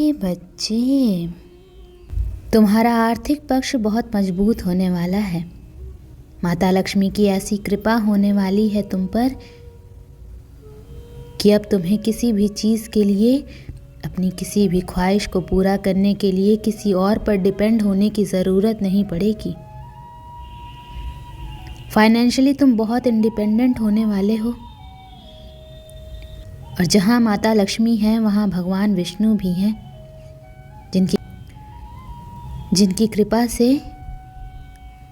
मेरे बच्चे, तुम्हारा आर्थिक पक्ष बहुत मजबूत होने वाला है। माता लक्ष्मी की ऐसी कृपा होने वाली है तुम पर कि अब तुम्हें किसी भी चीज़ के लिए, अपनी किसी भी ख्वाहिश को पूरा करने के लिए किसी और पर डिपेंड होने की ज़रूरत नहीं पड़ेगी। फाइनेंशियली तुम बहुत इंडिपेंडेंट होने वाले हो। और जहाँ माता लक्ष्मी है वहाँ भगवान विष्णु भी हैं, जिनकी कृपा से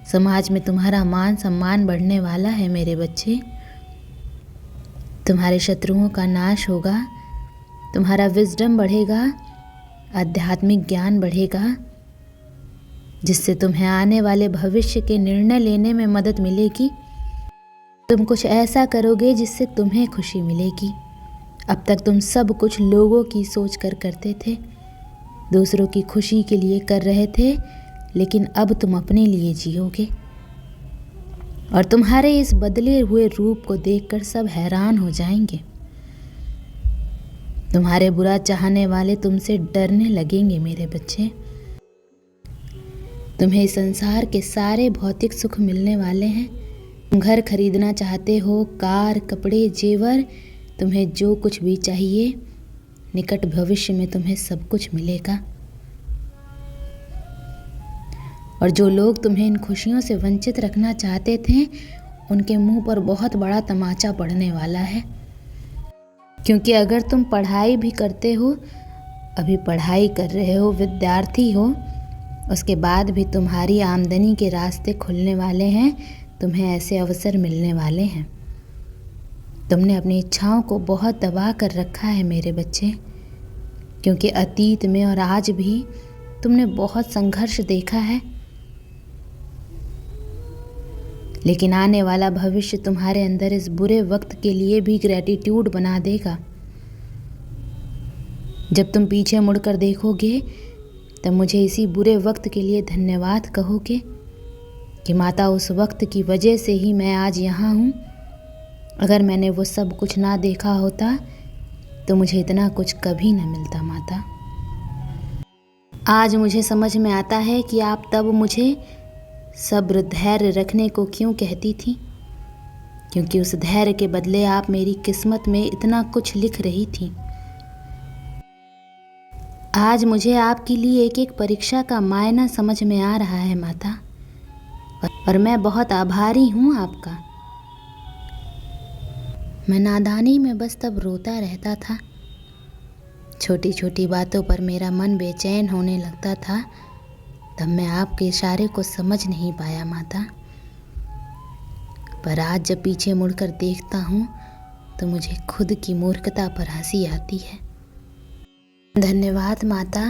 समाज में तुम्हारा मान सम्मान बढ़ने वाला है। मेरे बच्चे, तुम्हारे शत्रुओं का नाश होगा, तुम्हारा विजडम बढ़ेगा, आध्यात्मिक ज्ञान बढ़ेगा, जिससे तुम्हें आने वाले भविष्य के निर्णय लेने में मदद मिलेगी। तुम कुछ ऐसा करोगे जिससे तुम्हें खुशी मिलेगी। अब तक तुम सब कुछ लोगों की सोच कर करते थे, दूसरों की खुशी के लिए कर रहे थे, लेकिन अब तुम अपने लिए जियोगे। और तुम्हारे इस बदले हुए रूप को देखकर सब हैरान हो जाएंगे। तुम्हारे बुरा चाहने वाले तुमसे डरने लगेंगे। मेरे बच्चे, तुम्हें इस संसार के सारे भौतिक सुख मिलने वाले हैं। तुम घर खरीदना चाहते हो, कार, कपड़े, जेवर, तुम्हें जो कुछ भी चाहिए, निकट भविष्य में तुम्हें सब कुछ मिलेगा। और जो लोग तुम्हें इन खुशियों से वंचित रखना चाहते थे, उनके मुंह पर बहुत बड़ा तमाचा पड़ने वाला है। क्योंकि अगर तुम पढ़ाई भी करते हो, अभी पढ़ाई कर रहे हो, विद्यार्थी हो, उसके बाद भी तुम्हारी आमदनी के रास्ते खुलने वाले हैं, तुम्हें ऐसे अवसर मिलने वाले हैं। तुमने अपनी इच्छाओं को बहुत दबा कर रखा है मेरे बच्चे, क्योंकि अतीत में और आज भी तुमने बहुत संघर्ष देखा है। लेकिन आने वाला भविष्य तुम्हारे अंदर इस बुरे वक्त के लिए भी ग्रैटिट्यूड बना देगा। जब तुम पीछे मुड़कर देखोगे, तब मुझे इसी बुरे वक्त के लिए धन्यवाद कहोगे कि माता, उस वक्त की वजह से ही मैं आज यहाँ हूँ। अगर मैंने वो सब कुछ ना देखा होता तो मुझे इतना कुछ कभी ना मिलता माता। आज मुझे समझ में आता है कि आप तब मुझे सब्र, धैर्य रखने को क्यों कहती थी, क्योंकि उस धैर्य के बदले आप मेरी किस्मत में इतना कुछ लिख रही थी। आज मुझे आपके लिए एक एक परीक्षा का मायना समझ में आ रहा है माता, और मैं बहुत आभारी हूँ आपका। मैं नादानी में बस तब रोता रहता था, छोटी छोटी बातों पर मेरा मन बेचैन होने लगता था। तब मैं आपके इशारे को समझ नहीं पाया माता। पर आज जब पीछे मुड़कर देखता हूँ तो मुझे खुद की मूर्खता पर हंसी आती है। धन्यवाद माता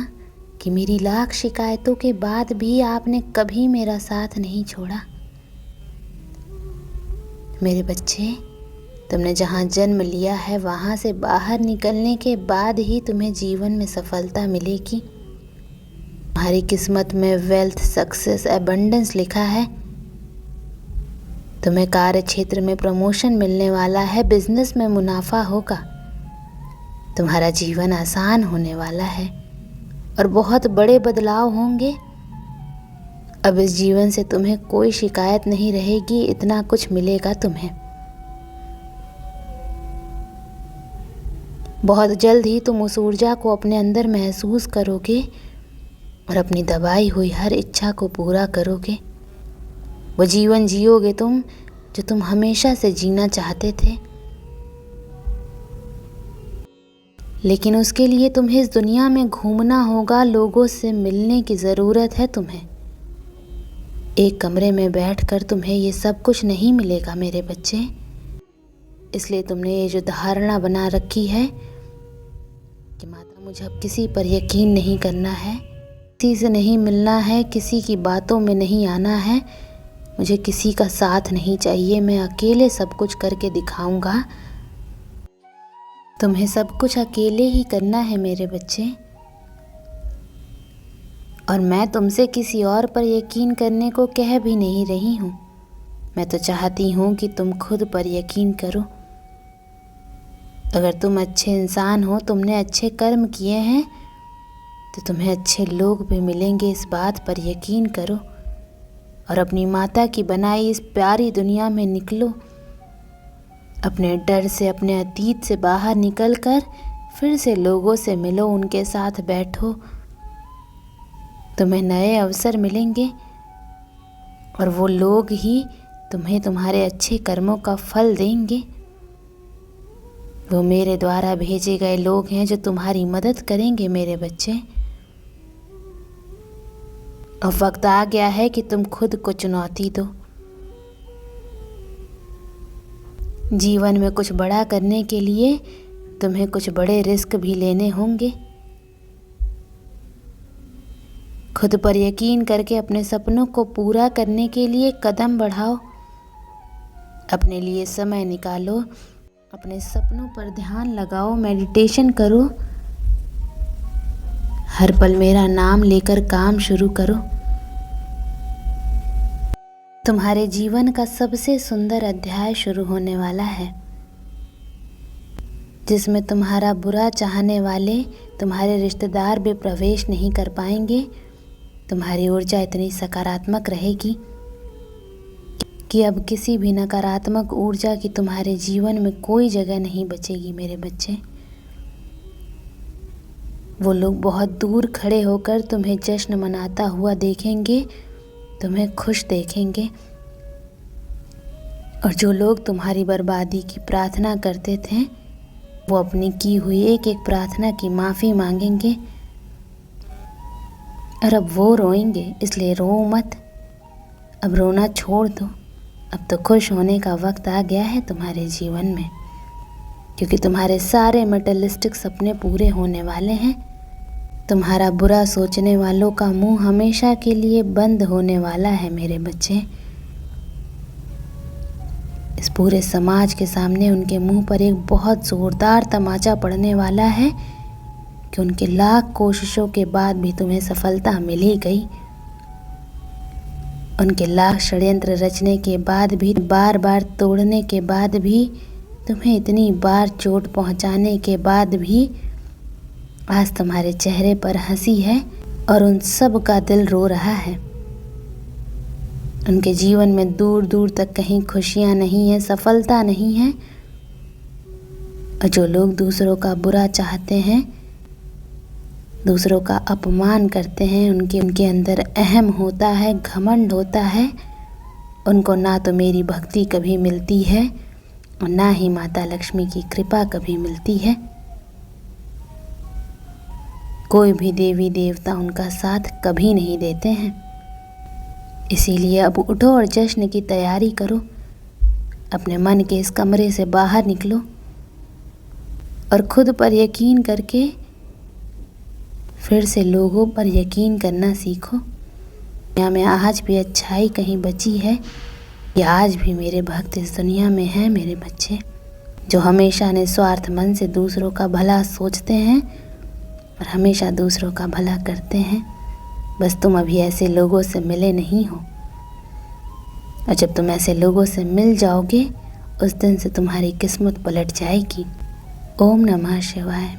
कि मेरी लाख शिकायतों के बाद भी आपने कभी मेरा साथ नहीं छोड़ा। मेरे बच्चे, तुमने जहाँ जन्म लिया है वहाँ से बाहर निकलने के बाद ही तुम्हें जीवन में सफलता मिलेगी। तुम्हारी किस्मत में वेल्थ, सक्सेस, एबंडेंस लिखा है। तुम्हें कार्य क्षेत्र में प्रमोशन मिलने वाला है, बिजनेस में मुनाफा होगा, तुम्हारा जीवन आसान होने वाला है और बहुत बड़े बदलाव होंगे। अब इस जीवन से तुम्हें कोई शिकायत नहीं रहेगी, इतना कुछ मिलेगा तुम्हें। बहुत जल्द ही तुम उस ऊर्जा को अपने अंदर महसूस करोगे और अपनी दबाई हुई हर इच्छा को पूरा करोगे। वो जीवन जियोगे तुम जो तुम हमेशा से जीना चाहते थे। लेकिन उसके लिए तुम्हें इस दुनिया में घूमना होगा, लोगों से मिलने की ज़रूरत है तुम्हें। एक कमरे में बैठकर तुम्हें ये सब कुछ नहीं मिलेगा मेरे बच्चे। इसलिए तुमने ये जो धारणा बना रखी है कि माता, मुझे अब किसी पर यकीन नहीं करना है, किसी से नहीं मिलना है, किसी की बातों में नहीं आना है, मुझे किसी का साथ नहीं चाहिए, मैं अकेले सब कुछ करके दिखाऊंगा। तुम्हें सब कुछ अकेले ही करना है मेरे बच्चे। और मैं तुमसे किसी और पर यकीन करने को कह भी नहीं रही हूँ। मैं तो चाहती हूँ कि तुम खुद पर यकीन करो। अगर तुम अच्छे इंसान हो, तुमने अच्छे कर्म किए हैं, तो तुम्हें अच्छे लोग भी मिलेंगे, इस बात पर यकीन करो। और अपनी माता की बनाई इस प्यारी दुनिया में निकलो। अपने डर से, अपने अतीत से बाहर निकलकर फिर से लोगों से मिलो, उनके साथ बैठो। तुम्हें नए अवसर मिलेंगे और वो लोग ही तुम्हें तुम्हारे अच्छे कर्मों का फल देंगे। वो मेरे द्वारा भेजे गए लोग हैं जो तुम्हारी मदद करेंगे मेरे बच्चे। अब वक्त आ गया है कि तुम खुद को चुनौती दो। जीवन में कुछ बड़ा करने के लिए तुम्हें कुछ बड़े रिस्क भी लेने होंगे। खुद पर यकीन करके अपने सपनों को पूरा करने के लिए कदम बढ़ाओ। अपने लिए समय निकालो, अपने सपनों पर ध्यान लगाओ, मेडिटेशन करो। हर पल मेरा नाम लेकर काम शुरू करो। तुम्हारे जीवन का सबसे सुंदर अध्याय शुरू होने वाला है, जिसमें तुम्हारा बुरा चाहने वाले, तुम्हारे रिश्तेदार भी प्रवेश नहीं कर पाएंगे। तुम्हारी ऊर्जा इतनी सकारात्मक रहेगी कि अब किसी भी नकारात्मक ऊर्जा की तुम्हारे जीवन में कोई जगह नहीं बचेगी मेरे बच्चे। वो लोग बहुत दूर खड़े होकर तुम्हें जश्न मनाता हुआ देखेंगे, तुम्हें खुश देखेंगे। और जो लोग तुम्हारी बर्बादी की प्रार्थना करते थे, वो अपनी की हुई एक एक प्रार्थना की माफ़ी मांगेंगे। और अब वो रोएंगे, इसलिए रो मत, अब रोना छोड़ दो। अब तो खुश होने का वक्त आ गया है तुम्हारे जीवन में, क्योंकि तुम्हारे सारे मटेरियलिस्टिक सपने पूरे होने वाले हैं। तुम्हारा बुरा सोचने वालों का मुंह हमेशा के लिए बंद होने वाला है मेरे बच्चे। इस पूरे समाज के सामने उनके मुंह पर एक बहुत जोरदार तमाचा पड़ने वाला है कि उनके लाख कोशिशों के बाद भी तुम्हें सफलता मिल ही गई। उनके लाख षड्यंत्र रचने के बाद भी, बार बार तोड़ने के बाद भी, तुम्हें इतनी बार चोट पहुंचाने के बाद भी आज तुम्हारे चेहरे पर हंसी है और उन सब का दिल रो रहा है। उनके जीवन में दूर दूर तक कहीं खुशियां नहीं है, सफलता नहीं है। और जो लोग दूसरों का बुरा चाहते हैं, दूसरों का अपमान करते हैं, उनके अंदर अहम होता है, घमंड होता है। उनको ना तो मेरी भक्ति कभी मिलती है और ना ही माता लक्ष्मी की कृपा कभी मिलती है। कोई भी देवी देवता उनका साथ कभी नहीं देते हैं। इसीलिए अब उठो और जश्न की तैयारी करो। अपने मन के इस कमरे से बाहर निकलो और खुद पर यकीन करके फिर से लोगों पर यकीन करना सीखो। दुनिया में आज भी अच्छाई कहीं बची है, या आज भी मेरे भक्त इस दुनिया में हैं मेरे बच्चे, जो हमेशा निस्वार्थ मन से दूसरों का भला सोचते हैं और हमेशा दूसरों का भला करते हैं। बस तुम अभी ऐसे लोगों से मिले नहीं हो, और जब तुम ऐसे लोगों से मिल जाओगे उस दिन से तुम्हारी किस्मत पलट जाएगी। ओम नमः शिवाय।